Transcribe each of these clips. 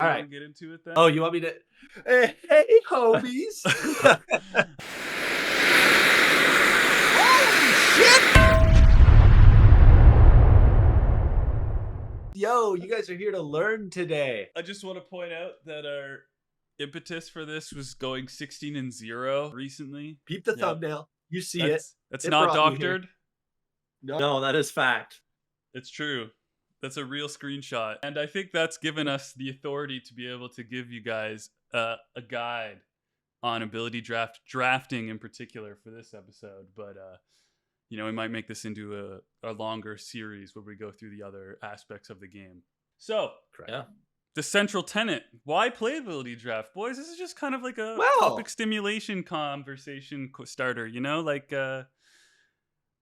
All You right. want to get into it then? Oh, you want me to? Hey, homies. Holy shit! Yo, you guys are here to learn today. I just want to point out that our impetus for this was going 16-0 recently. Peep the Yep. thumbnail. You see it. That's It not brought me here. doctored. No, that is fact. It's true. That's a real screenshot. And I think that's given us the authority to be able to give you guys a guide on ability drafting in particular for this episode. But, we might make this into a longer series where we go through the other aspects of the game. So, Yeah. the central tenet, why play ability draft? Boys, this is just kind of like a topic stimulation conversation starter,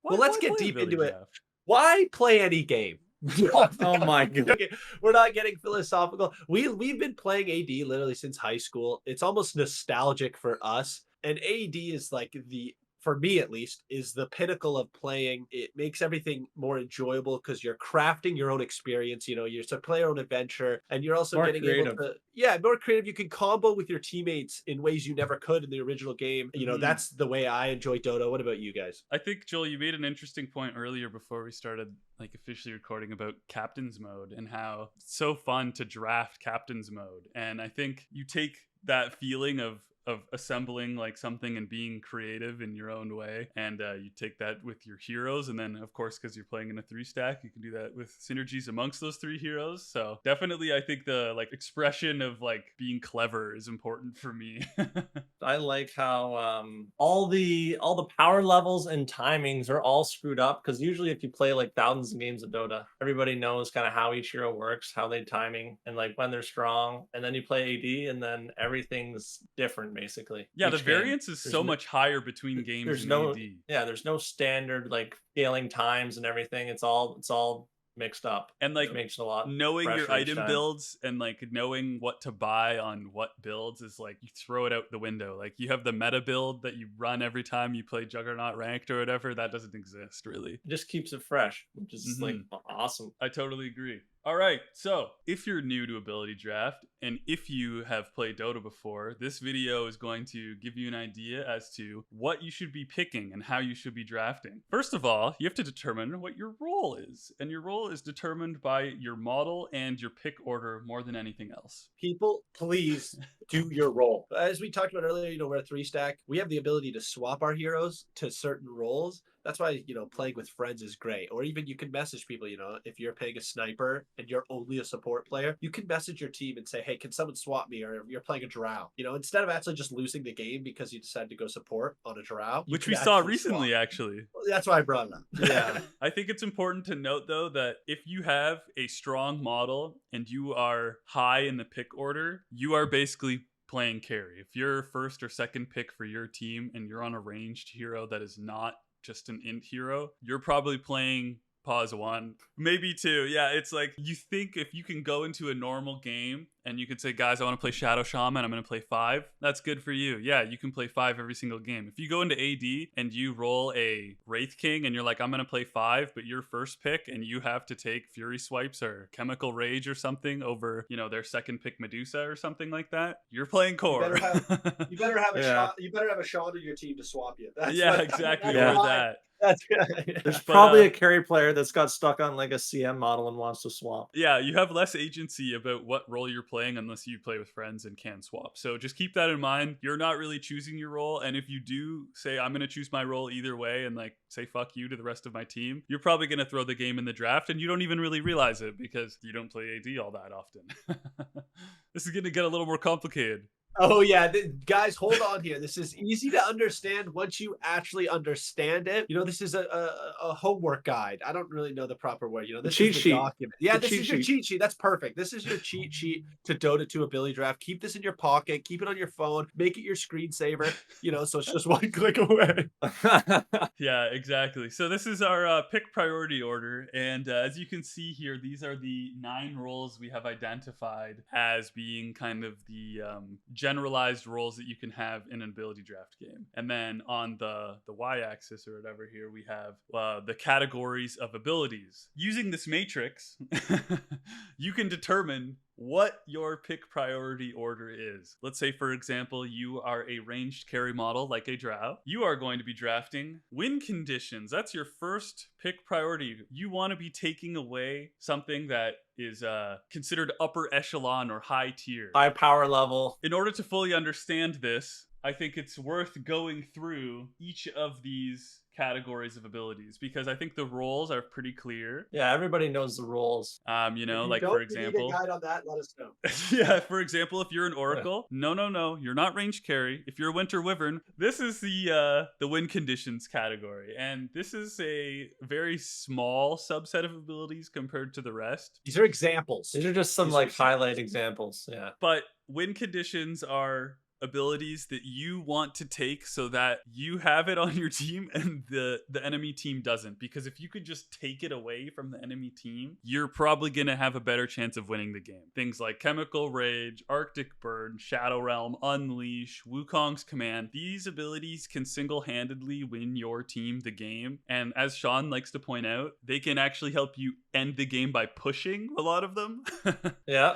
let's get deep into it. Why play any game? Oh my god. We're not getting philosophical. We've been playing AD literally since high school. It's almost nostalgic for us. And AD is like for me at least, is the pinnacle of playing. It makes everything more enjoyable because you're crafting your own experience. You're to play your own adventure, and you're also More creative. more creative. You can combo with your teammates in ways you never could in the original game. That's the way I enjoy Dota. What about you guys? I think, Joel, you made an interesting point earlier before we started officially recording about captain's mode and how it's so fun to draft captain's mode. And I think you take that feeling of assembling something and being creative in your own way, and you take that with your heroes, and then of course, because you're playing in a 3-stack, you can do that with synergies amongst those 3 heroes. So definitely I think the expression of being clever is important for me. I like how all the power levels and timings are all screwed up, because usually if you play thousands of games of Dota, everybody knows kind of how each hero works, how they timing, and when they're strong. And then you play AD, and then everything's different basically. Yeah, the variance is so much higher between games. There's no standard scaling times and everything. It's all mixed up, and it makes a lot knowing your item builds and knowing what to buy on what builds is you throw it out the window. You have the meta build that you run every time you play Juggernaut ranked or whatever. That doesn't exist really. It just keeps it fresh, which is awesome. I totally agree. All right, so if you're new to ability draft, and if you have played Dota before, this video is going to give you an idea as to what you should be picking and how you should be drafting. First of all, you have to determine what your role is, and your role is determined by your model and your pick order more than anything else. People, please do your role. As we talked about earlier, we're a 3-stack. We have the ability to swap our heroes to certain roles. That's why, playing with friends is great. Or even you can message people, if you're playing a sniper and you're only a support player, you can message your team and say, hey, can someone swap me? Or you're playing a drow. Instead of actually just losing the game because you decided to go support on a drow. Which we saw recently, actually. Well, that's why I brought it up. Yeah. I think it's important to note, though, that if you have a strong model and you are high in the pick order, you are basically playing carry. If you're first or second pick for your team and you're on a ranged hero that is not just an int hero, you're probably playing pause 1, maybe 2. Yeah, it's you think if you can go into a normal game and you could say, guys, I want to play Shadow Shaman, I'm going to play 5. That's good for you. Yeah, you can play 5 every single game. If you go into AD and you roll a Wraith King and you're like, I'm going to play 5, but you're first pick and you have to take Fury Swipes or Chemical Rage or something over, their second pick Medusa or something like that, you're playing core. You better have a shot. You better have a shot in your team to swap you. Exactly. Or that. There's probably a carry player that's got stuck on a CM model and wants to swap. Yeah, you have less agency about what role you're playing unless you play with friends and can swap. So just keep that in mind. You're not really choosing your role, and if you do say, I'm going to choose my role either way and say fuck you to the rest of my team, you're probably going to throw the game in the draft and you don't even really realize it because you don't play AD all that often. This is going to get a little more complicated. Oh yeah, guys, hold on here. This is easy to understand once you actually understand it. This is a homework guide. I don't really know the proper word. This cheat is the sheet. Document. Yeah, this is your cheat sheet. That's perfect. This is your cheat sheet to Dota 2 ability draft. Keep this in your pocket. Keep it on your phone. Make it your screensaver. So it's just one click away. Yeah, exactly. So this is our pick priority order, and as you can see here, these are the 9 roles we have identified as being kind of the generalized roles that you can have in an ability draft game. And then on the y-axis or whatever here, we have the categories of abilities. Using this matrix, you can determine what your pick priority order is. Let's say, for example, you are a ranged carry model like a drow. You are going to be drafting win conditions. That's your first pick priority. You want to be taking away something that is considered upper echelon or high tier. High power level. In order to fully understand this, I think it's worth going through each of these categories of abilities, because I think the roles are pretty clear. Yeah, everybody knows the roles. You know, If you like don't for need example, a guide on that, let us know. yeah, for example, if you're an oracle, no, you're not ranged carry. If you're a winter wyvern, this is the win conditions category, and this is a very small subset of abilities compared to the rest. These are examples. These are just some These are like highlight examples. Yeah. But win conditions are abilities that you want to take so that you have it on your team and the enemy team doesn't. Because if you could just take it away from the enemy team, you're probably going to have a better chance of winning the game. Things like Chemical Rage, Arctic Burn, Shadow Realm, Unleash, Wukong's Command. These abilities can single-handedly win your team the game. And as Sean likes to point out, they can actually help you end the game by pushing a lot of them. Yeah,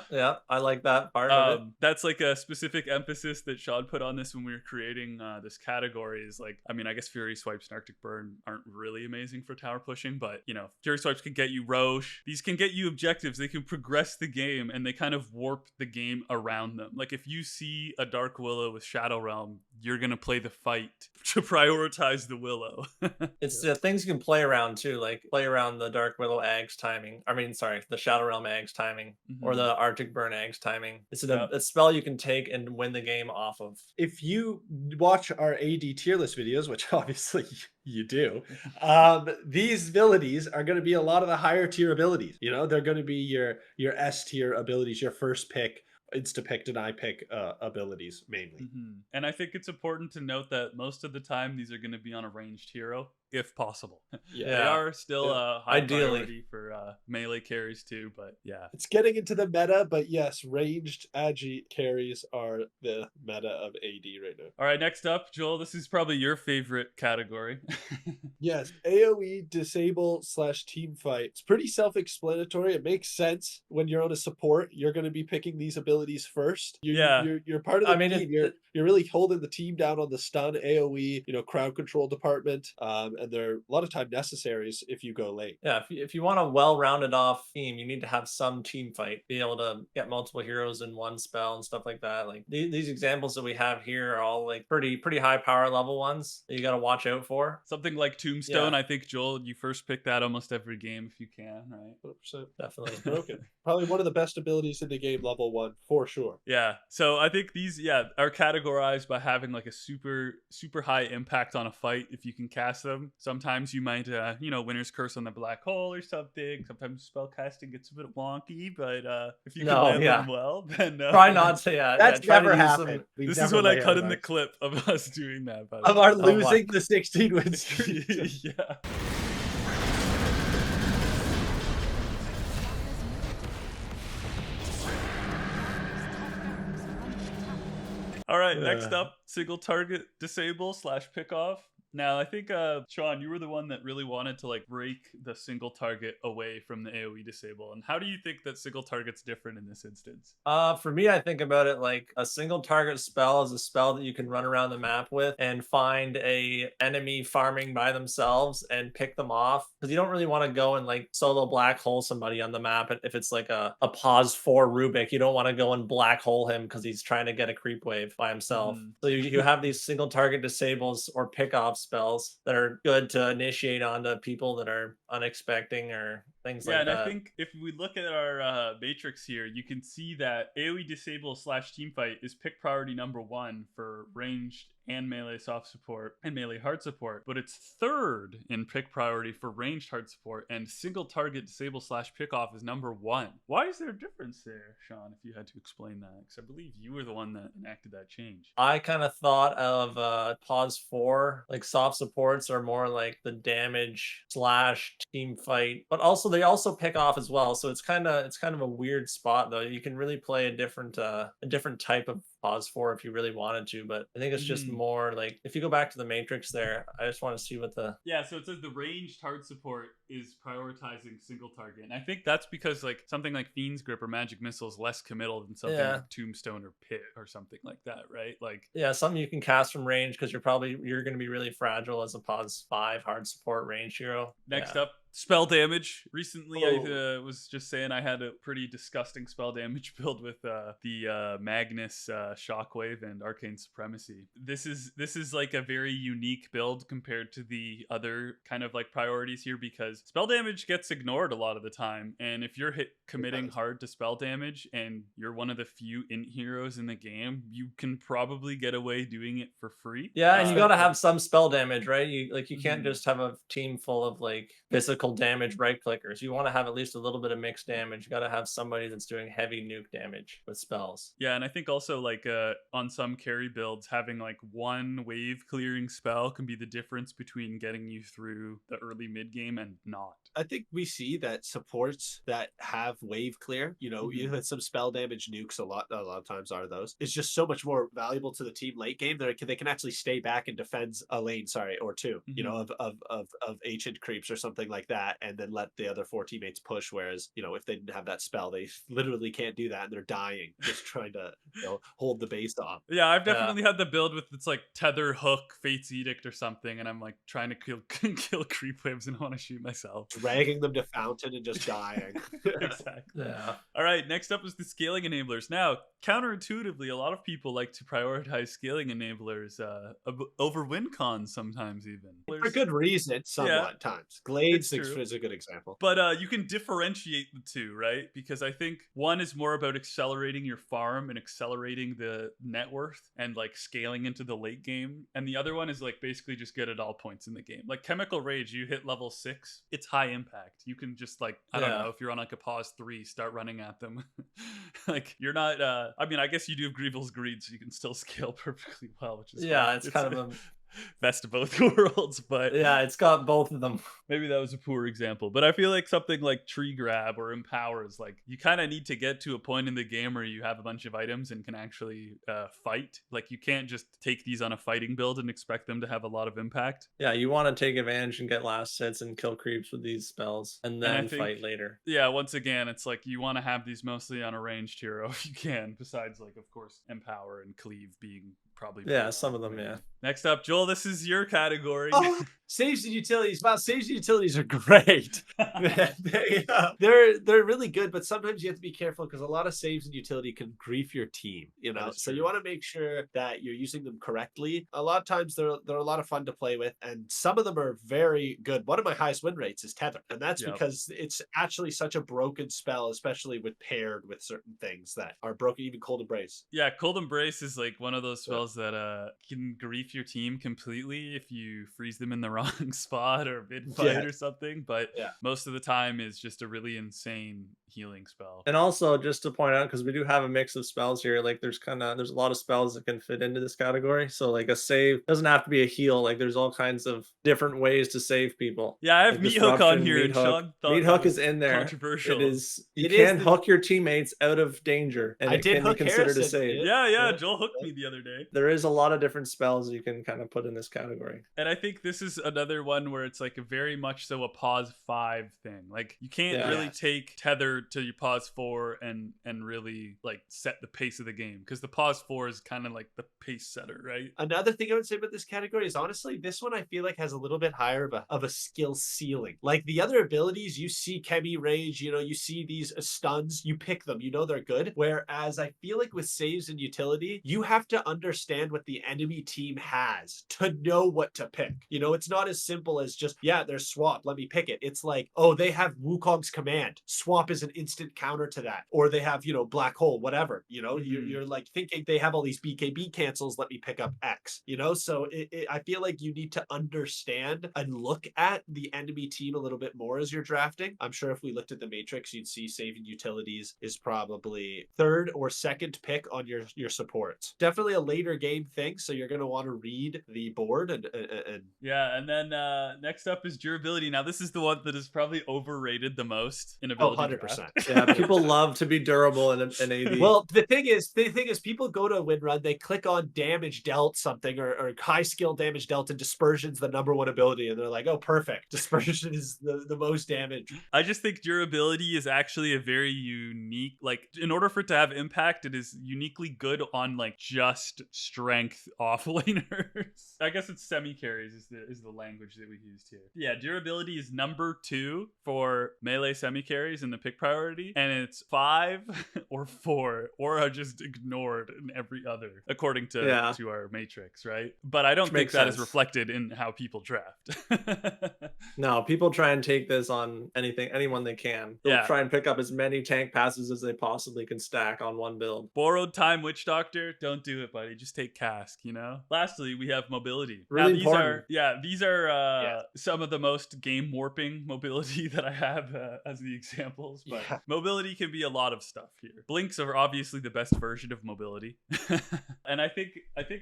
I like that part of it. That's like a specific emphasis that Sean put on this when we were creating this category. Is like, I mean, I guess Fury Swipes and Arctic Burn aren't really amazing for tower pushing, but you know, Fury Swipes can get you Roche. These can get you objectives. They can progress the game, and they kind of warp the game around them. Like if you see a Dark Willow with Shadow Realm, you're gonna play the fight to prioritize the Willow. It's things you can play around too, like play around the Dark Willow Ags timing. I mean, sorry, the Shadow Realm Ags timing, or the Arctic Burn Ags timing. It's a spell you can take and win the game off of. If you watch our AD tier list videos, which obviously you do, these abilities are going to be a lot of the higher tier abilities. You know, they're going to be your S tier abilities, your first pick, insta pick, deny pick abilities mainly. And I think it's important to note that most of the time these are going to be on a ranged hero, if possible. Yeah, they are still a high ideally priority for melee carries too, but yeah. It's getting into the meta, but yes, ranged agi carries are the meta of AD right now. All right, next up, Joel, this is probably your favorite category. Yes, AoE disable / team fight. It's pretty self-explanatory. It makes sense when you're on a support. You're going to be picking these abilities first. You're part of the team. You're really holding the team down on the stun, AoE, you know, crowd control department, and they're a lot of time necessaries if you go late. Yeah, if you want a well-rounded off team, you need to have some team fight, be able to get multiple heroes in one spell and stuff like that. Like these examples that we have here are all like pretty high power level ones that you got to watch out for. Something like Tombstone, I think, Joel, you first pick that almost every game if you can, right? 100%. Definitely. Broken. Probably one of the best abilities in the game, level 1, for sure. Yeah. So I think these, are categorized by having like a super high impact on a fight if you can cast them. Sometimes you might, Winner's Curse on the Black Hole or something. Sometimes spell casting gets a bit wonky, but if you can land them well, then try not to. That's never happened. This is what I cut in the clip of us doing that. Of our losing the 16 win streak. Yeah. All right, next up, single target disable / pick off. Now, I think, Sean, you were the one that really wanted to like break the single target away from the AoE disable. And how do you think that single target's different in this instance? For me, I think about it like a single target spell is a spell that you can run around the map with and find a enemy farming by themselves and pick them off. Because you don't really want to go and like solo black hole somebody on the map. If it's like a pause 4 Rubik, you don't want to go and black hole him because he's trying to get a creep wave by himself. So you have these single target disables or pick offs spells that are good to initiate onto people that are unexpecting or things like that. Yeah, and I think if we look at our matrix here, you can see that AoE disable / team fight is pick priority number 1 for ranged and melee soft support and melee hard support, but it's third in pick priority for ranged hard support, and single target disable / pick off is number 1. Why is there a difference there, Sean, if you had to explain that? Because I believe you were the one that enacted that change. I kind of thought of pause 4, like soft supports are more like the damage / team fight, but also they also pick off as well. So it's kind of a weird spot though. You can really play a different type of pause 4 if you really wanted to, but I think it's just Mhm. more like if you go back to the matrix there, I just want to see what the Yeah, so it says the ranged hard support is prioritizing single target. And I think that's because like something like Fiend's Grip or Magic Missile is less committal than something yeah. like Tombstone or Pit or something like that, right? Like Yeah, something you can cast from range because you're going to be really fragile as a pause 5 hard support range hero. next Yeah. up, spell damage. Recently, I Oh. was just saying I had a pretty disgusting spell damage build with the Magnus Shockwave and Arcane Supremacy. This is like a very unique build compared to the other kind of like priorities here because spell damage gets ignored a lot of the time, and if you're committing hard to spell damage and you're one of the few int heroes in the game, you can probably get away doing it for free. Yeah, and you got to Especially have some spell damage, right? You can't Mhm. just have a team full of like physical damage right clickers. You want to have at least a little bit of mixed damage. You got to have somebody that's doing heavy nuke damage with spells. Yeah, and I think also like on some carry builds, having like one wave clearing spell can be the difference between getting you through the early mid game and not. I think we see that supports that have wave clear, you Mhm. had some spell damage nukes a lot of times are those. It's just so much more valuable to the team late game that they can actually stay back and defend a lane, sorry, or two, Mhm. of ancient creeps or something like that, and then let the other four teammates push. Whereas, if they didn't have that spell, they literally can't do that and they're dying just trying to, hold the base off. Yeah, I've Yeah. definitely had the build with it's like tether hook, fate's edict or something, and I'm like trying to kill kill creep waves and I want to shoot myself. Dragging them to fountain and just dying. Exactly. Yeah. All right, next up is the scaling enablers. Now, counterintuitively, a lot of people like to prioritize scaling enablers over win cons sometimes even. For good reason, Yeah, somewhat times. Glades it's true. is a good example. But you can differentiate the two, right? Because I think one is more about accelerating your farm and accelerating the net worth and like scaling into the late game. And the other one is like basically just good at all points in the game. Like Chemical Rage, you hit level 6, it's high impact. You can just like, I don't Yeah. know, if you're on like a pause 3, start running at them. Like you're not, I mean, I guess you do have Grievel's Greed, so you can still scale perfectly well, which is Yeah, fine. it's kind of a best of both worlds, but yeah, it's got both of them. maybe that was a poor example, but I feel like something like Tree Grab or Empower is like you kind of need to get to a point in the game where you have a bunch of items and can actually fight. Like you can't just take these on a fighting build and expect them to have a lot of impact. Yeah, you want to take advantage and get last hits and kill creeps with these spells and And I then think, fight later. yeah, once again, it's like you want to have these mostly on a ranged hero if you can, besides like, of course, Empower and Cleave being probably Yeah, better some on of them, range. yeah. Next up, Joel, this is your category. Oh, saves and utilities. Wow, saves and utilities are great. They're really good, but sometimes you have to be careful because a lot of saves and utility can grief your team. That is So you true. want to make sure that you're using them correctly. A lot of times they're a lot of fun to play with, and some of them are very good. One of my highest win rates is Tether, and that's Yep. because it's actually such a broken spell, especially with paired with certain things that are broken. Even Cold Embrace. Yeah, Cold Embrace is like one of those spells that can grief your team completely if you freeze them in the wrong spot or mid fight Yeah. or something. But Yeah. most of the time is just a really insane healing spell. And also just to point out, because we do have a mix of spells here, like there's a lot of spells that can fit into this category. So like a save doesn't have to be a heal. Like there's all kinds of different ways to save people. Yeah, I have Like Meat Hook on disruption, here, meat and hook. Sean thought Meat that hook was is in there. controversial. It is you It is can the- hook your teammates out of danger, and I it did can be hook considered a Harrison. save. Yeah, Yeah. Joel hooked me the other day. There is a lot of different spells you can kind of put in this category. And I think this is another one where it's like a very much so a pause 5 thing. Like you can't Yeah. really Yes. take Tether to your pause 4 and really like set the pace of the game because the pause 4 is kind of like the pace setter, right? Another thing I would say about this category is honestly, this one I feel like has a little bit higher of a skill ceiling. Like the other abilities, you see Chemi Rage, you see these stuns, you pick them, they're good. Whereas I feel like with saves and utility, you have to understand what the enemy team has to know what to pick. It's not as simple as just, yeah, there's swap, let me pick it. It's like, oh, they have Wukong's command. Swap is an instant counter to that. Or they have, black hole, whatever. You're like thinking they have all these BKB cancels, let me pick up X. So I feel like you need to understand and look at the enemy team a little bit more as you're drafting. I'm sure if we looked at the matrix, you'd see saving utilities is probably third or second pick on your supports. Definitely a later your game thinks, so you're going to want to read the board and Yeah, and then next up is durability. Now, this is the one that is probably overrated the most in oh, ability 100%. draft. Yeah, people love to be durable in AD. Well, the thing is, people go to a win run, they click on damage dealt something or high skill damage dealt, and dispersion's the #1 ability, and they're like, oh, perfect. Dispersion is the most damage. I just think durability is actually a very unique, like, in order for it to have impact, it is uniquely good on like just strength offlaners. I guess it's semi-carries is the language that we used here. Yeah, durability is #2 for melee semi-carries in the pick priority, and it's 5 or 4 or are just ignored in every other according to our matrix, right? But I don't think makes that is sense. reflected in how people draft. No, people try and take this on anyone they can. They'll try and pick up as many tank passes as they possibly can stack on one build. Borrowed time Witch Doctor, don't do it, buddy. Just take Cask, you know? Lastly, we have mobility. Really now, important. these are some of the most game warping mobility that I have as the examples, but mobility can be a lot of stuff here. Blinks are obviously the best version of mobility. And I think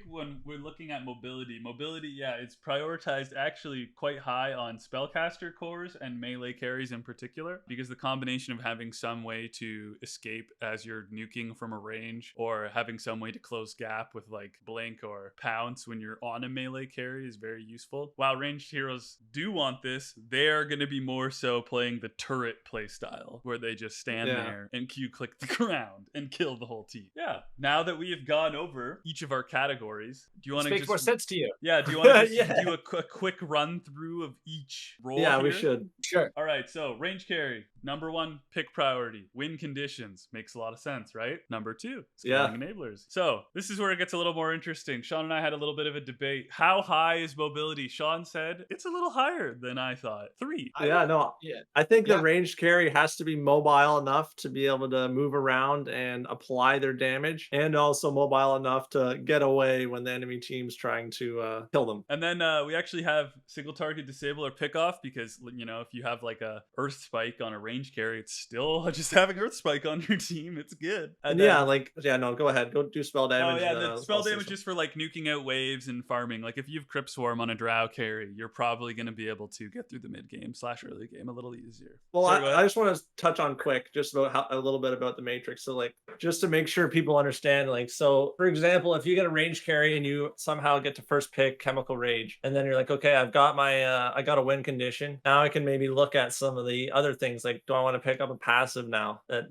when we're looking at mobility, it's prioritized actually quite high on spellcaster cores and melee carries in particular, because the combination of having some way to escape as you're nuking from a range, or having some way to close gap with like blink or pounce when you're on a melee carry is very useful. While ranged heroes do want this, they are going to be more so playing the turret playstyle, where they just stand there and Q click the ground and kill the whole team. Yeah. Now that we have gone over each of our categories, do you want to make more sense to you? Yeah. Do you want to just do a quick run through of each role? Yeah, here? we should. Sure. All right. So range carry, #1 pick priority, win conditions, makes a lot of sense, right? #2, scaling enablers. So this is where it gets a little more interesting. Sean and I had a little bit of a debate. How high is mobility? Sean said it's a little higher than I thought. 3. I think the ranged carry has to be mobile enough to be able to move around and apply their damage, and also mobile enough to get away when the enemy team's trying to kill them. And then we actually have single target disable or pick off, because you know, if you have like a earth spike on a range carry, it's still just having earth spike on your team. It's good. And then, go ahead, go do spell damage. Oh yeah, the spell damage is for like nuking out waves and farming. Like if you have Crypt Swarm on a drow carry, you're probably going to be able to get through the mid game / early game a little easier. Well, I just want to touch on quick just about a little bit about the matrix. So like, just to make sure people understand, like, so for example, if you get a range carry and you somehow get to first pick Chemical Rage, and then you're like, okay, I've got my I got a win condition. Now I can maybe look at some of the other things, like, do I want to pick up a passive now that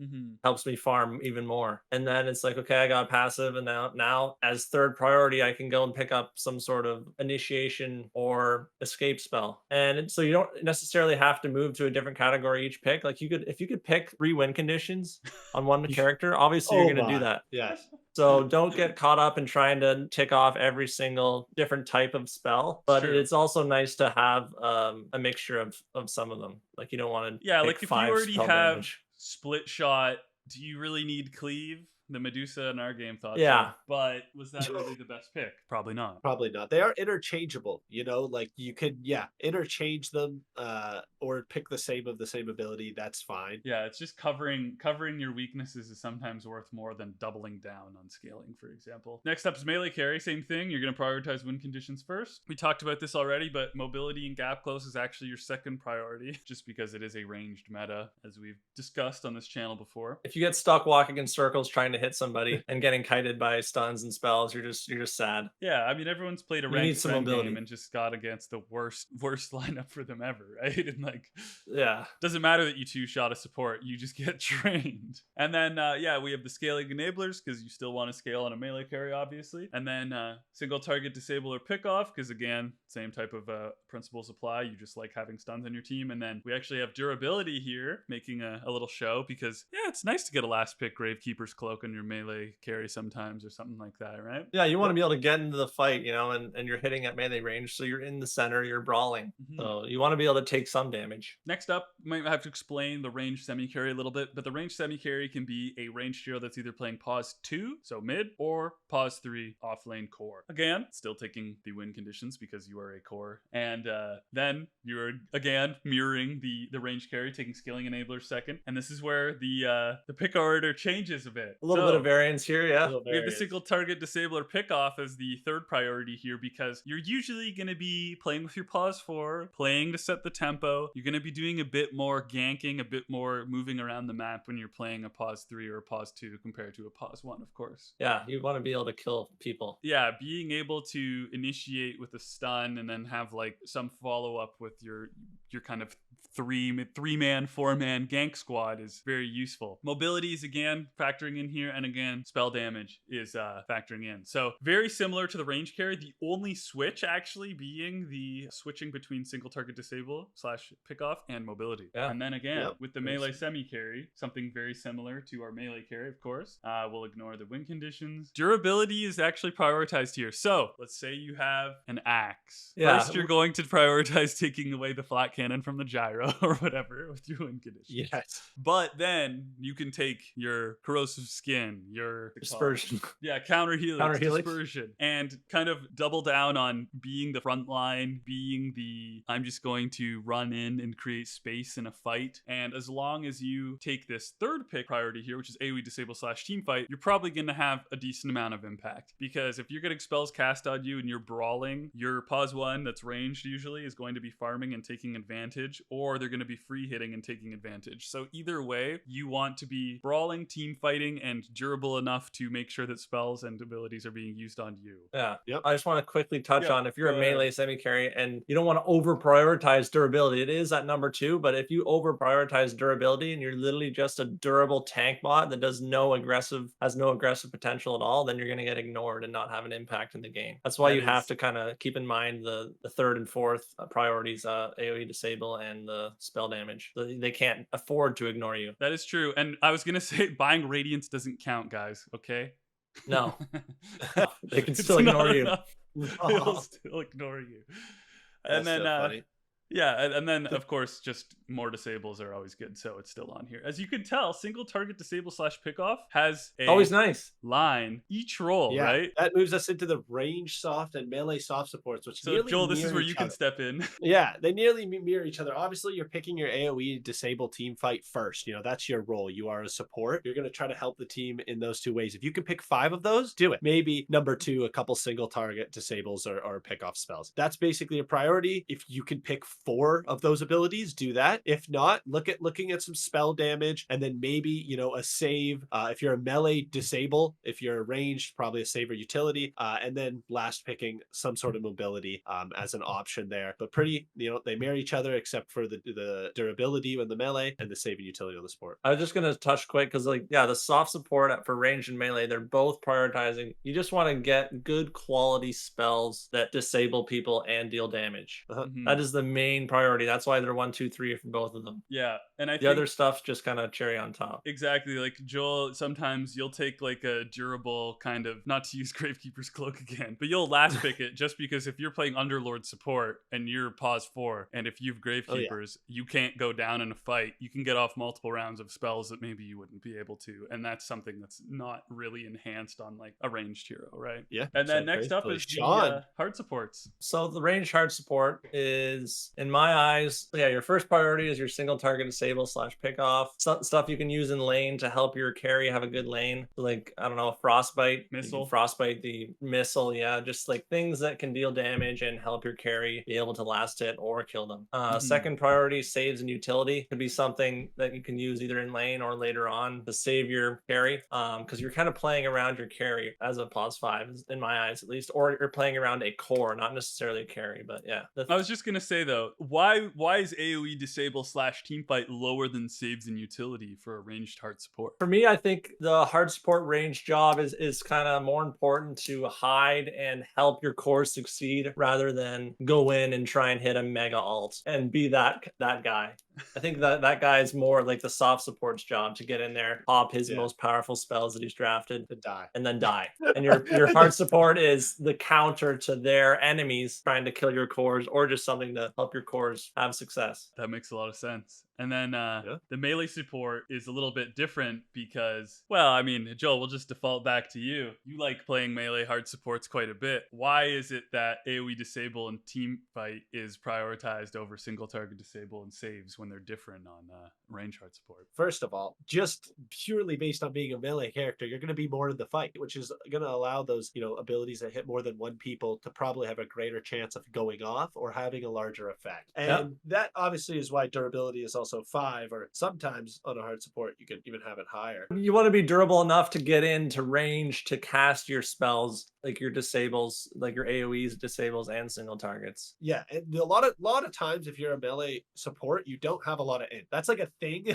helps me farm even more? And then it's like, okay, I got a passive, and now as third priority, I can go and pick up some sort of initiation or escape spell. And so you don't necessarily have to move to a different category each pick. Like if you could pick 3 win conditions on one character, obviously you're going to do that. Yes. So don't get caught up in trying to tick off every single different type of spell. But it's also nice to have a mixture of some of them. Like you don't want to like if you already have damage. Split shot, do you really need cleave? The Medusa in our game thought so. But was that really the best pick? Probably not. Probably not. They are interchangeable, you know, like you could interchange them or pick the same ability. That's fine. Yeah, it's just covering your weaknesses is sometimes worth more than doubling down on scaling, for example. Next up is melee carry. Same thing. You're going to prioritize win conditions first. We talked about this already, but mobility and gap close is actually your second priority, just because it is a ranged meta, as we've discussed on this channel before. If you get stuck walking in circles trying to hit somebody and getting kited by stuns and spells, you're just sad. Yeah, I mean, everyone's played a ranked game and just got against the worst lineup for them ever, right? And like, doesn't matter that you 2-shot a support, you just get trained. And then we have the scaling enablers, because you still want to scale on a melee carry, obviously. And then single target disable or pick off, because again, same type of principles apply. You just like having stuns on your team. And then we actually have durability here, making a little show, because it's nice to get a last pick Gravekeeper's Cloak on your melee carry sometimes, or something like that, right? Yeah, you want to be able to get into the fight, you know, and you're hitting at melee range, so you're in the center, you're brawling. So you want to be able to take some damage. Next up, we might have to explain the range semi-carry a little bit, but the range semi-carry can be a ranged hero that's either playing pause 2, so mid, or pause 3, off lane core. Again, still taking the win conditions because you are a core. And then you're again mirroring the range carry, taking scaling enabler second. And this is where the pick order changes a bit. A little little bit of variance here, yeah. Little We have the variance. single target disabler pickoff as the third priority here because you're usually going to be playing with your pause 4, playing to set the tempo. You're going to be doing a bit more ganking, a bit more moving around the map when you're playing a pause 3 or a pause 2 compared to a pause 1, of course. Yeah, you want to be able to kill people. Yeah, being able to initiate with a stun and then have like some follow up with your kind of 3-man, 4-man gank squad is very useful. Mobility is again factoring in here, and again spell damage is factoring in. So very similar to the range carry. The only switch actually being the switching between single target disable / pickoff and mobility. Yeah. And then again Yep. with the melee semi carry, something very similar to our melee carry, of course. We'll ignore the win conditions. Durability is actually prioritized here. So let's say you have an axe. Yeah. First, you're going to prioritize taking away the flat cannon from the gyro or whatever with your win conditions. Yes. But then you can take your corrosive skin, your Dispersion. yeah, counter helix, Counter helix. dispersion, and kind of double down on being the front line, being the I'm just going to run in and create space in a fight. And as long as you take this third pick priority here, which is AoE disable / team fight, you're probably going to have a decent amount of impact. Because if you're getting spells cast on you and you're brawling, your pause 1 that's ranged usually is going to be farming and taking advantage, or they're going to be free hitting and taking advantage. So either way, you want to be brawling, team fighting, and durable enough to make sure that spells and abilities are being used on you. Yeah. Yep. I just want to quickly touch Yeah, on if you're a go ahead. melee semi carry and you don't want to over prioritize durability, it is at number 2. But if you over prioritize durability and you're literally just a durable tank bot that has no aggressive potential at all, then you're going to get ignored and not have an impact in the game. That's why you have to kind of keep in mind the third and fourth priorities, AoE disable and the spell damage. They can't afford to ignore you. That is true. And I was going to say buying Radiance doesn't count, guys. Okay? No, they can It's still not ignore you. enough. They'll still ignore you. And That's then so funny. yeah, and then of course just more disables are always good, so it's still on here. As you can tell, single target disable / pickoff has a Always nice. line each roll, Yeah, right? that moves us into the range soft and melee soft supports, which So nearly Joel, this is mirror where you each can other. step in. Yeah, they nearly mirror each other. Obviously, you're picking your AoE disable team fight first. You know, that's your role. You are a support. You're going to try to help the team in those 2 ways. If you can pick 5 of those, do it. Maybe number 2, a couple single target disables or pick off spells. That's basically a priority. If you can pick 4 of those abilities, do that. If not, looking at some spell damage, and then maybe, you know, a save. If you're a melee, disable. If you're ranged, probably a save or utility. And then last picking some sort of mobility as an option there. But pretty, you know, they marry each other except for the durability on the melee and the save and utility on the support. I was just gonna touch quick because, like, yeah, the soft support for range and melee, they're both prioritizing. You just want to get good quality spells that disable people and deal damage. Mhm. That is the main priority. That's why they're 1, 2, 3 for both of them. Yeah, and I The think other stuff's just kind of cherry on top. exactly, like Joel, sometimes you'll take like a durable kind of, not to use Gravekeeper's Cloak again, but you'll last pick it just because if you're playing Underlord support and you're pause 4, and if you've Gravekeepers, you can't go down in a fight. You can get off multiple rounds of spells that maybe you wouldn't be able to, and that's something that's not really enhanced on like a ranged hero, right? Yeah. And then so next up basically, is Sean. the hard supports. So the range hard support is, in my eyes, yeah, your first priority is your single target disable / pick off. Stuff you can use in lane to help your carry have a good lane. Like, I don't know, frostbite. You Missile. can frostbite the missile, yeah. Just like things that can deal damage and help your carry be able to last hit or kill them. Second priority, saves and utility. Could be something that you can use either in lane or later on to save your carry. Because you're kind of playing around your carry as a pause 5, in my eyes at least. Or you're playing around a core, not necessarily a carry, but yeah. I was just gonna say though, why is AoE disable / team fight lower than saves and utility for a ranged hard support? For me, I think the hard support range job is kind of more important to hide and help your core succeed rather than go in and try and hit a mega alt and be that guy. I think that guy is more like the soft support's job, to get in there, pop his most powerful spells that he's drafted, To die. and then die. And your hard support is the counter to their enemies trying to kill your cores, or just something to help your cores have success. That makes a lot of sense. And then the melee support is a little bit different because, well, I mean, Joel, we'll just default back to you. You like playing melee hard supports quite a bit. Why is it that AoE disable and team fight is prioritized over single target disable and saves when they're different on range hard support? First of all, just purely based on being a melee character, you're going to be more in the fight, which is going to allow those, abilities that hit more than one people to probably have a greater chance of going off or having a larger effect. And that obviously is why durability is also 5, or sometimes on a hard support, you can even have it higher. You want to be durable enough to get into range to cast your spells, like your disables, like your AoEs, disables, and single targets. Yeah, and a lot of times if you're a melee support, you don't have a lot of int. That's like a thing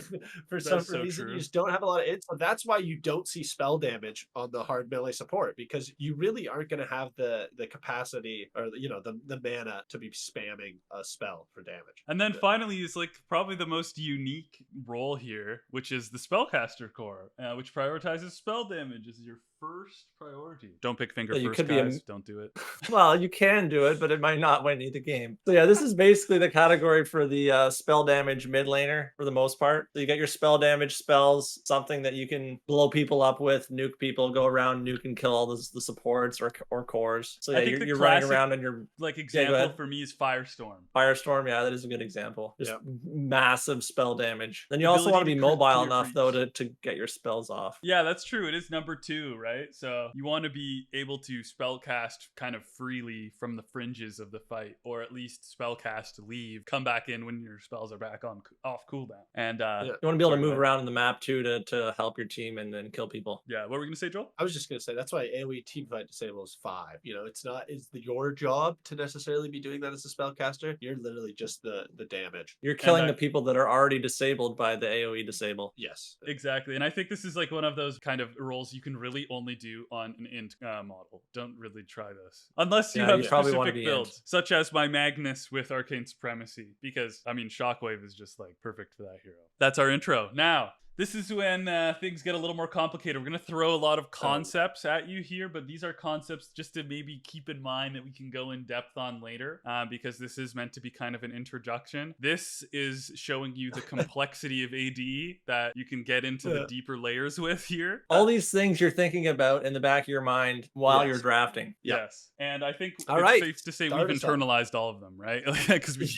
for some reason. You just don't have a lot of int. So that's why you don't see spell damage on the hard melee support, because you really aren't going to have the capacity or the mana to be spamming a spell for damage. And then finally is like probably the most unique role here, which is the spellcaster core, which prioritizes spell damage as your first priority. Don't pick finger first, guys. Don't do it. Well, you can do it, but it might not win you the game. So yeah, this is basically the category for the spell damage mid laner for the most part. So you get your spell damage spells, something that you can blow people up with, nuke people, go around, nuke and kill all the supports or cores. So yeah, you're running around and you're like example for me is Firestorm. Firestorm, yeah, that is a good example. Just massive spell damage. Then you also want to be mobile enough though to get your spells off. Yeah, that's true. It is number 2, right? So you want to be able to spellcast kind of freely from the fringes of the fight, or at least spellcast to leave, come back in when your spells are back off cooldown. And you want to be able to move around in the map too to help your team and then kill people. Yeah, what were we gonna say, Joel? I was just gonna say that's why AoE team fight disable is 5. It's not your job to necessarily be doing that as a spellcaster. You're literally just the damage. You're killing the people that are already disabled by the AoE disable. Yes, exactly. And I think this is like one of those kind of roles you can really only do on an int model. Don't really try this unless you have specific builds, such as my Magnus with Arcane Supremacy, because I mean Shockwave is just like perfect for that hero. That's our intro. Now this is when things get a little more complicated. We're going to throw a lot of concepts at you here, but these are concepts just to maybe keep in mind that we can go in depth on later, because this is meant to be kind of an introduction. This is showing you the complexity of AD that you can get into the deeper layers with here. All these things you're thinking about in the back of your mind while you're drafting. Yes. And I think it's safe to say we've internalized all of them, right? Because we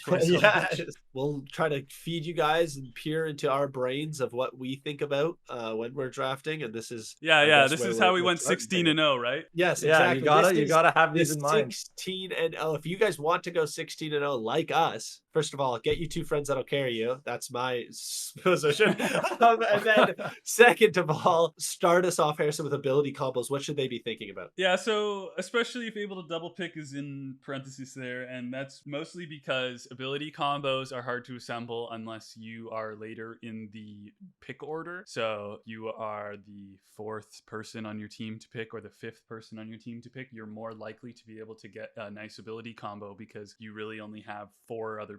we'll try to feed you guys and peer into our brains of what we think about when we're drafting, and this is this is how we went 16-0, right? Yes, exactly. You gotta have these in mind. 16-0. If you guys want to go 16-0 like us, first of all, get you 2 friends that'll carry you. That's my position. And then second of all, start us off, Harrison, with ability combos. What should they be thinking about? Yeah, so especially if able to double pick is in parentheses there, and that's mostly because ability combos are hard to assemble unless you are later in the pick order. So you are the 4th person on your team to pick or the 5th person on your team to pick. You're more likely to be able to get a nice ability combo because you really only have 4 other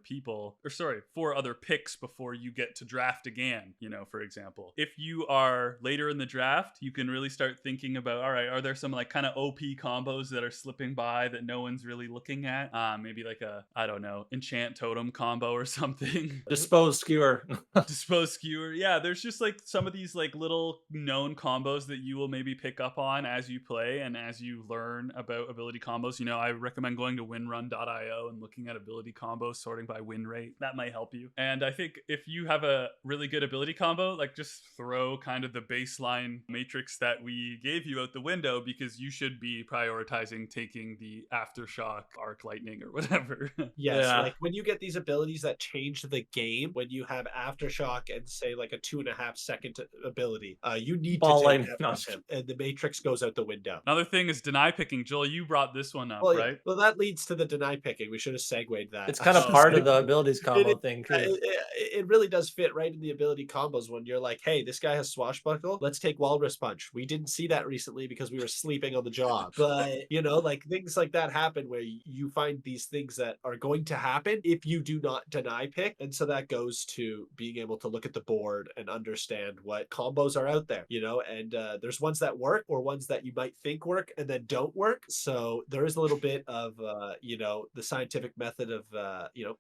picks before you get to draft again, for example. If you are later in the draft, you can really start thinking about, all right, are there some like kind of OP combos that are slipping by that no one's really looking at? Maybe like a, I don't know, enchant totem combo or something. Dispose skewer. Dispose skewer. Yeah, there's just like some of these like little known combos that you will maybe pick up on as you play and as you learn about ability combos. I recommend going to winrun.io and looking at ability combos, sorting by win rate. That might help you. And I think if you have a really good ability combo, like just throw kind of the baseline matrix that we gave you out the window, because you should be prioritizing taking the Aftershock, Arc Lightning, or whatever. Yes, like when you get these abilities that change the game, when you have Aftershock and say like a 2.5 second ability, you need to take that from him, and the matrix goes out the window. Another thing is deny picking. Joel, you brought this one up, right? Well, that leads to the deny picking. We should have segued that. It's kind of part of the abilities combo thing too. It really does fit right in the ability combos when you're like, hey, this guy has Swashbuckle, let's take Walrus Punch. We didn't see that recently because we were sleeping on the job, but like things like that happen where you find these things that are going to happen if you do not deny pick. And so that goes to being able to look at the board and understand what combos are out there, and there's ones that work or ones that you might think work and then don't work. So there is a little bit of, the scientific method of,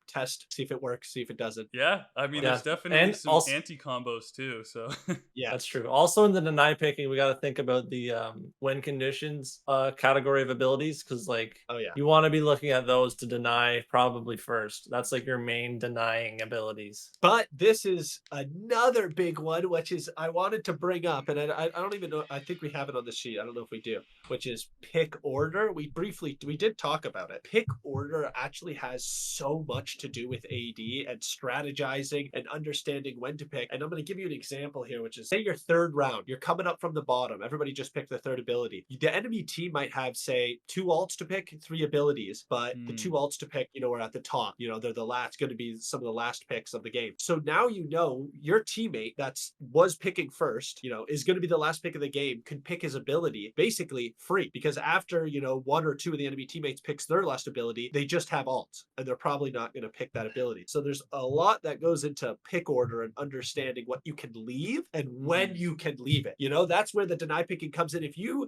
test, see if it works, see if it doesn't. Yeah, I mean, Yeah. there's definitely And some also, anti-combos too, so. Yeah, that's true. Also, in the deny picking, we got to think about the win conditions category of abilities, because like oh yeah. you want to be looking at those to deny probably first. That's like your main denying abilities. But this is another big one, which is I wanted to bring up, and I don't even know. I think we have it on the sheet. I don't know if we do, which is pick order. We did talk about it. Pick order actually has so much to do with AD and strategizing and understanding when to pick. And I'm going to give you an example here, which is say your third round, you're coming up from the bottom. Everybody just picked the third ability. The enemy team might have, say, 2 alts to pick, 3 abilities, but the 2 alts to pick, are at the top. They're the last, going to be some of the last picks of the game. So now your teammate was picking first, is going to be the last pick of the game, can pick his ability basically free, because after 1 or 2 of the enemy teammates picks their last ability, they just have alts and they're probably not going to pick that ability. So there's a lot that goes into pick order and understanding what you can leave and when you can leave it. That's where the deny picking comes in.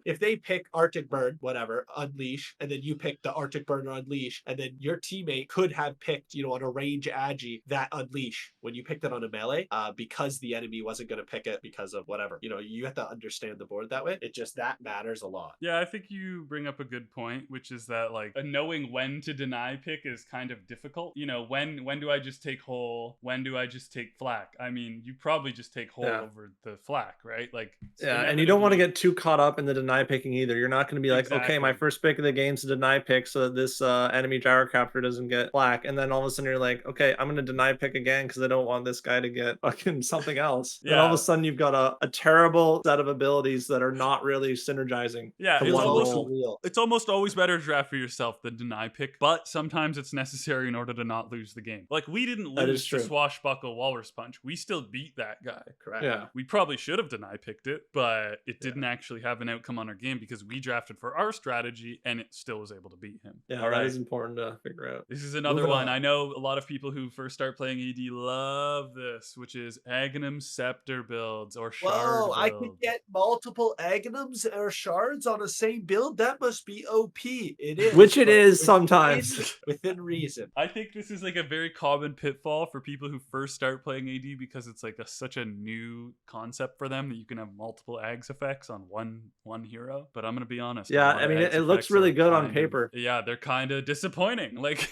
If they pick Arctic Burn, whatever, Unleash, and then you pick the Arctic Burn or Unleash, and then your teammate could have picked, on a range agi that Unleash when you picked it on a melee, because the enemy wasn't going to pick it because of whatever. You have to understand the board that way. That matters a lot. Yeah, I think you bring up a good point, which is that like knowing when to deny pick is kind of difficult. When do I just take whole? When do I just take flak? I mean, you probably just take whole over the flak, right? Like, yeah, and you don't want to get too caught up in the deny picking either. You're not going to be like, okay, my first pick of the game is a deny pick, so that this enemy gyrocopter doesn't get flak, and then all of a sudden you're like, okay, I'm going to deny pick again because I don't want this guy to get fucking something else. Yeah. And all of a sudden you've got a terrible set of abilities that are not really synergizing. Yeah, it's almost always better to draft for yourself than deny pick, but sometimes it's necessary in order to not lose the game. Like, we didn't lose to Swashbuckle Walrus Punch. We still beat that guy. Correct. Yeah. We probably should have deny picked it, but it didn't actually have an outcome on our game because we drafted for our strategy and it still was able to beat him. Yeah, all right. That is important to figure out. This is another one. I know a lot of people who first start playing AD love this, which is Aghanim Scepter builds or Shard builds. I could get multiple Aghanims or Shards on the same build? That must be OP. It is. Which it is sometimes. Within reason. I think this is like a very common pitfall for people who first start playing AD because it's like such a new concept for them that you can have multiple Ags effects on one hero. But I'm going to be honest. Yeah, I mean, it looks really good on paper. Yeah, they're kind of disappointing. Like,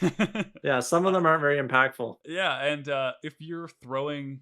yeah, some of them aren't very impactful. Yeah, and if you're throwing,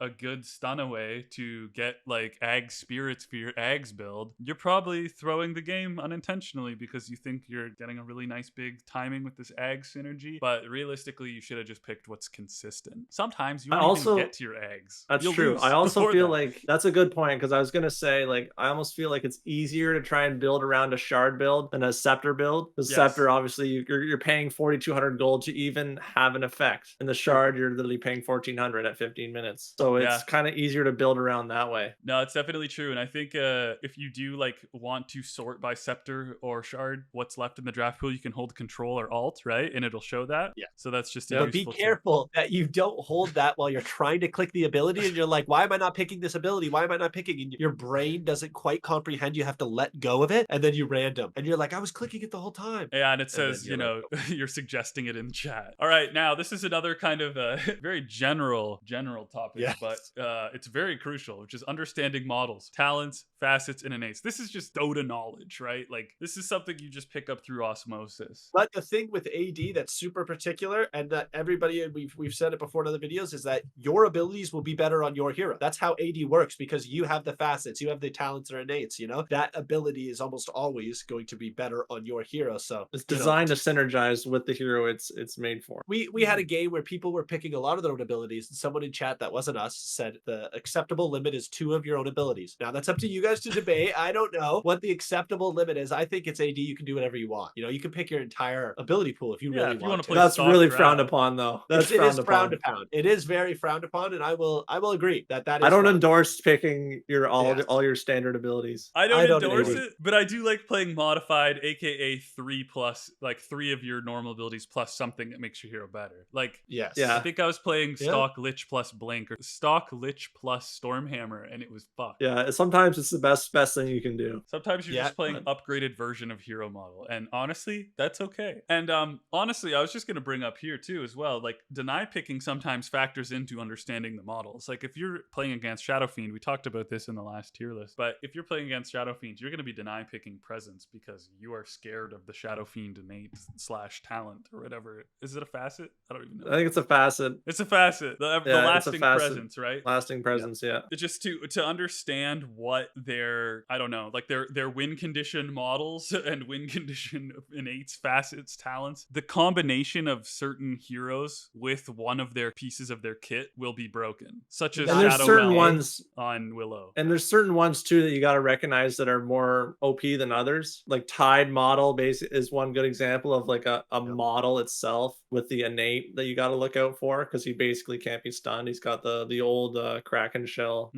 a good stun away to get like Ag spirits for your Ags build, you're probably throwing the game unintentionally because you think you're getting a really nice big timing with this Ag synergy. But realistically, you should have just picked what's consistent. Sometimes you won't even get to your Ags. That's true. I also feel like that's a good point because I was gonna say, like, I almost feel like it's easier to try and build around a Shard build than a Scepter build. The Scepter, obviously, you're paying 4,200 gold to even have an effect. In the Shard, you're literally paying 1,400 at 15 minutes. So it's kind of easier to build around that way. No, it's definitely true. And I think if you do like want to sort by Scepter or Shard, what's left in the draft pool, you can hold Control or Alt, right? And it'll show that. Yeah. So that's just but be careful that you don't hold that while you're trying to click the ability and you're like, why am I not picking this ability? Why am I not picking? And your brain doesn't quite comprehend. You have to let go of it. And then you random. And you're like, I was clicking it the whole time. Yeah, and it says, you're suggesting it in the chat. All right, now this is another kind of very general topic, but it's very crucial, which is understanding models, talents, facets, and innates. This is just Dota knowledge, right? Like, this is something you just pick up through osmosis. But the thing with AD that's super particular, and that everybody, and we've said it before in other videos, is that your abilities will be better on your hero. That's how AD works, because you have the facets, you have the talents or innates, that ability is almost always going to be better on your hero. So it's designed to synergize with the hero it's made for. We had a game where people were picking a lot of their own abilities, and someone in chat that wasn't us said the acceptable limit is 2 of your own abilities. Now that's up to you guys to debate. I don't know what the acceptable limit is. I think it's AD. You can do whatever you want. You can pick your entire ability pool if you really want to. That's really frowned upon, though. It is frowned upon. It is very frowned upon, and I will agree that is. I don't endorse picking all your standard abilities. I don't endorse it, but I do like playing modified, aka 3+, like 3 of your normal abilities plus something that makes your hero better. Like, yes, I think I was playing stock Lich plus Blink or stock Lich plus Stormhammer, and it was fucked. Yeah, sometimes it's the best thing you can do. Sometimes you're Yeah. just playing upgraded version of hero model, and honestly, that's okay. And honestly, I was just gonna bring up here too as well. Like deny picking sometimes factors into understanding the models. Like if you're playing against Shadow Fiend, we talked about this in the last tier list. But if you're playing against Shadow Fiends, you're gonna be deny picking presence because you are scared of the Shadow Fiend innate / talent or whatever. Is it a facet? I don't even know. I think it's a facet. It's a facet. The Yeah, it's a lasting facet. presence, right? Lasting presence, yeah. It's just to understand what their, I don't know, like their win condition models and win condition innates, facets, talents. The combination of certain heroes with one of their pieces of their kit will be broken, such as And there's Shadow certain Melon ones, on Willow. and there's certain ones too that you got to recognize that are more OP than others. Like Tide model base is one good example of like a model itself with the innate that you got to look out for, because he basically can't be stunned. He's got the old Kraken shell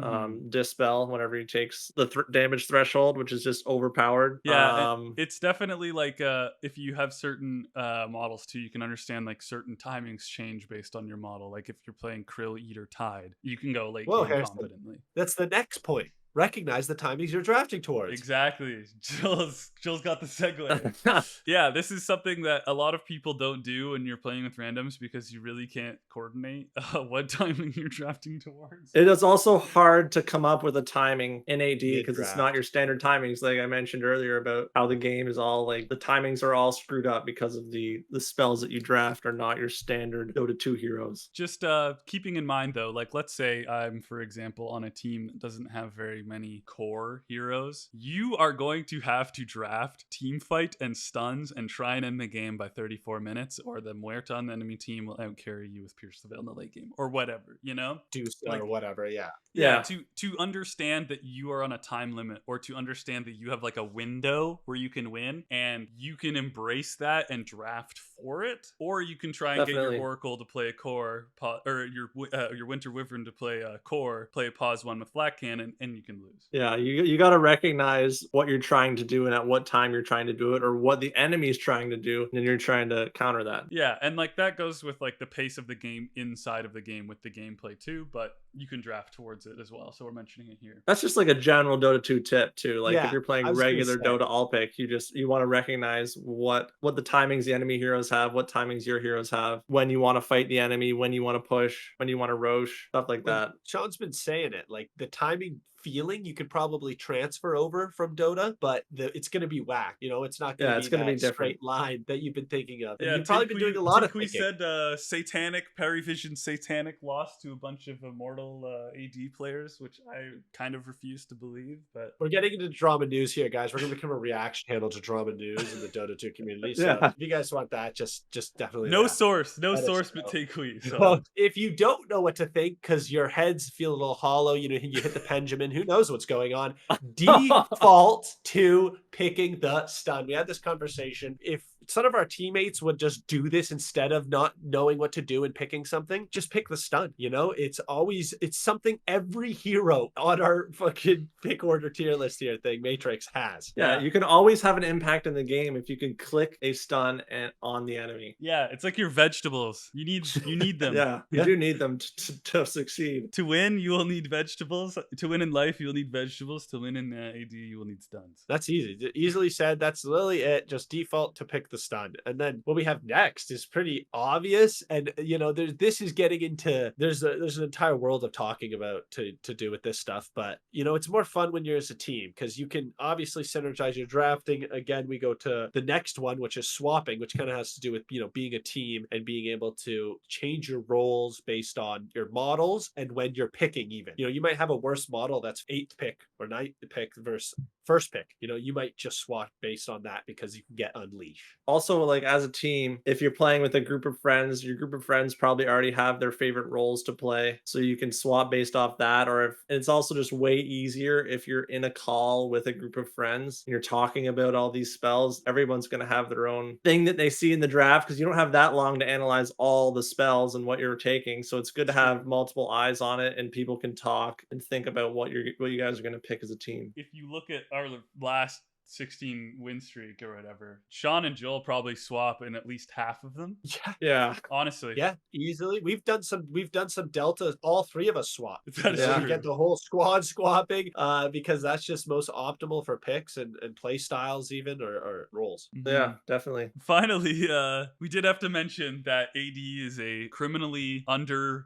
dispel whenever he takes the damage threshold, which is just overpowered. Yeah, it's definitely like if you have certain models too, you can understand like certain timings change based on your model. Like if you're playing Krill Eater Tide, you can go late game Harrison, confidently. That's the next point. Recognize the timings you're drafting towards. Exactly. Jill's got the segue. Yeah, this is something that a lot of people don't do when you're playing with randoms because you really can't coordinate what timing you're drafting towards. It is also hard to come up with a timing in AD because it's not your standard timings. Like I mentioned earlier about how the game is all like the timings are all screwed up because of the spells that you draft are not your standard Dota 2 heroes. Just keeping in mind though, like let's say I'm, for example, on a team that doesn't have very many core heroes, you are going to have to draft team fight and stuns and try and end the game by 34 minutes, or the Muerta on the enemy team will outcarry you with Pierce the Veil in the late game, or whatever, you know? Or whatever, Yeah, to understand that you are on a time limit, or to understand that you have like a window where you can win, and you can embrace that and draft for it, or you can try and get your Oracle to play a core, or your Winter Wyvern to play a core, play a pause one with Flat Cannon, and you can lose. Yeah, you got to recognize what you're trying to do and at what time you're trying to do it, or what the enemy is trying to do, and then you're trying to counter that. Yeah, and like that goes with like the pace of the game inside of the game with the gameplay too, but you can draft towards it as well, so we're mentioning it here. That's just like a general Dota 2 tip too. Like if you're playing regular Dota all pick, you want to recognize what the timings the enemy heroes have, what timings your heroes have, when you want to fight the enemy, when you want to push, when you want to roche, stuff like that. Sean's been saying it, like the timing feeling you could probably transfer over from Dota, but it's going to be whack. You know, it's not going to be that straight line that you've been thinking of. And you've probably been doing a lot of thinking. We said satanic, Perivision satanic loss to a bunch of immortal AD players, which I kind of refuse to believe. But we're getting into drama news here, guys. We're going to become a reaction channel to drama news in the Dota 2 community. So if you guys want that, just definitely no source, but Takui. So. Well, if you don't know what to think because your heads feel a little hollow, you know, you hit the Benjamin, who knows what's going on, default to picking the stun. We had this conversation. If some of our teammates would just do this instead of not knowing what to do and picking something, just pick the stun. You know, it's something every hero on our fucking pick order tier list here thing Matrix has. Yeah, you can always have an impact in the game if you can click a stun on the enemy. Yeah, it's like your vegetables. You need them. You do need them to succeed. To win, you will need vegetables. To win in life, you will need vegetables. To win in AD, you will need stuns. That's easy. Easily said. That's literally it. Just default to pick the stun. And then what we have next is pretty obvious. And you know, this is getting into there's an entire world of talking about to do with this stuff. But you know, it's more fun when you're as a team because you can obviously synergize your drafting. Again, we go to the next one, which is swapping, which kind of has to do with, you know, being a team and being able to change your roles based on your models and when you're picking. Even, you know, you might have a worse model that's 8th pick or 9th pick versus first pick. You know, you might just swap based on that because you can get unleash. Also, like as a team, if you're playing with a group of friends, your group of friends probably already have their favorite roles to play, so you can swap based off that. Or if it's also just way easier if you're in a call with a group of friends and you're talking about all these spells, everyone's going to have their own thing that they see in the draft because you don't have that long to analyze all the spells and what you're taking. So it's good to have multiple eyes on it and people can talk and think about what you guys are going to pick as a team. If you look at our last 16 win streak or whatever, Sean and Joel probably swap in at least half of them. Yeah. Yeah. Honestly. Yeah, easily. We've done some Delta. All three of us swap. That is Yeah. We true. get the whole squad swapping because that's just most optimal for picks and play styles even or roles. Yeah, definitely. Finally, we did have to mention that AD is a criminally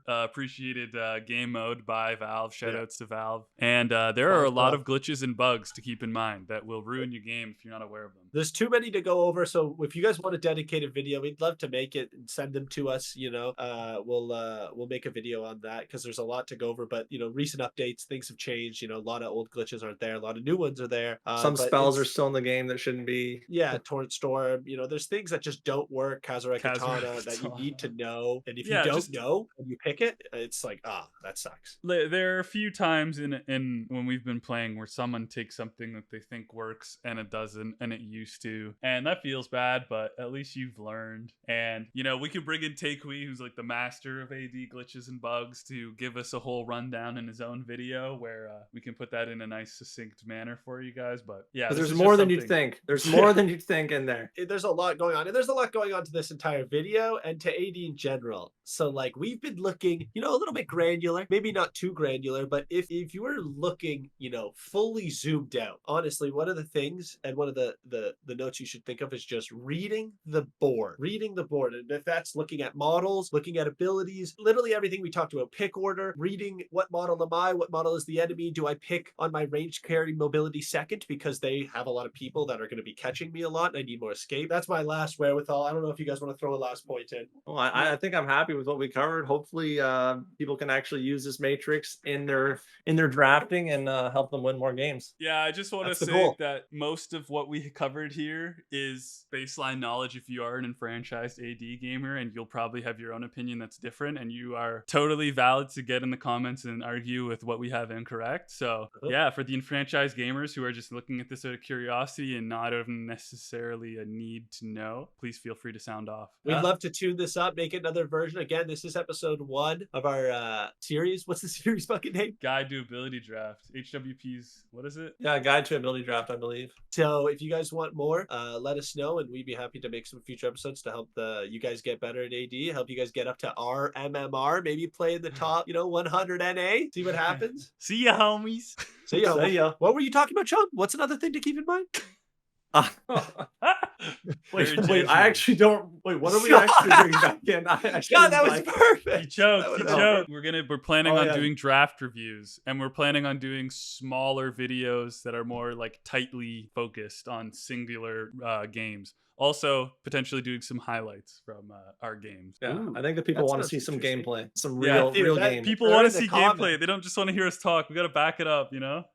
appreciated game mode by Valve. Shoutouts to Valve. And there are a lot of glitches and bugs to keep in mind that will ruin your game if you're not aware of them. There's too many to go over, so if you guys want a dedicated video, we'd love to make it and send them to us. We'll make a video on that because there's a lot to go over. But recent updates, things have changed. A lot of old glitches aren't there, a lot of new ones are there. Some spells are still in the game that shouldn't be. Yeah, Torrent Storm. There's things that just don't work. Kazurek Katana that you need to know, and if you don't know and you pick it, it's like that sucks. There are a few times in when we've been playing where someone takes something that they think works and it doesn't, and it used to, and that feels bad. But at least you've learned, and we could bring in Takui, who's like the master of AD glitches and bugs, to give us a whole rundown in his own video where we can put that in a nice succinct manner for you guys. But yeah, there's more than you'd think. There's more than you'd think in there. There's a lot going on, and there's a lot going on to this entire video and to AD in general. So we've been looking, a little bit granular, maybe not too granular, but if you were looking, fully zoomed out, honestly, one of the things and one of the notes you should think of is just reading the board. And if that's looking at models, looking at abilities, literally everything we talked about, pick order, reading what model am I, what model is the enemy, do I pick on my range carry mobility second because they have a lot of people that are going to be catching me a lot and I need more escape. That's my last wherewithal. I don't know if you guys want to throw a last point in. Well, I think I'm happy with what we covered. Hopefully people can actually use this matrix in their drafting and help them win more games. Yeah, I just want to say that most of what we covered here is baseline knowledge if you are an enfranchised AD gamer, and you'll probably have your own opinion that's different, and you are totally valid to get in the comments and argue with what we have incorrect. So yeah, for the enfranchised gamers who are just looking at this out of curiosity and not out of necessarily a need to know, please feel free to sound off. We'd love to tune this up, make another version. Again, this is episode 1 of our series. What's the series fucking name? Guide to Ability Draft. HWP's, what is it? Yeah, Guide to Ability Draft, I believe. So if you guys want more, let us know, and we'd be happy to make some future episodes to help you guys get better at AD, help you guys get up to our MMR, maybe play in the top, 100 NA, see what happens. See ya, homies. See ya. What were you talking about, Sean? What's another thing to keep in mind? Wait, I actually don't. Wait, what are we actually doing back in? God, that was perfect. You choked. We're planning on doing draft reviews, and we're planning on doing smaller videos that are more tightly focused on singular games. Also, potentially doing some highlights from our games. Yeah, I think that people want to see some gameplay, some real games. People want to see gameplay. They don't just want to hear us talk. We got to back it up,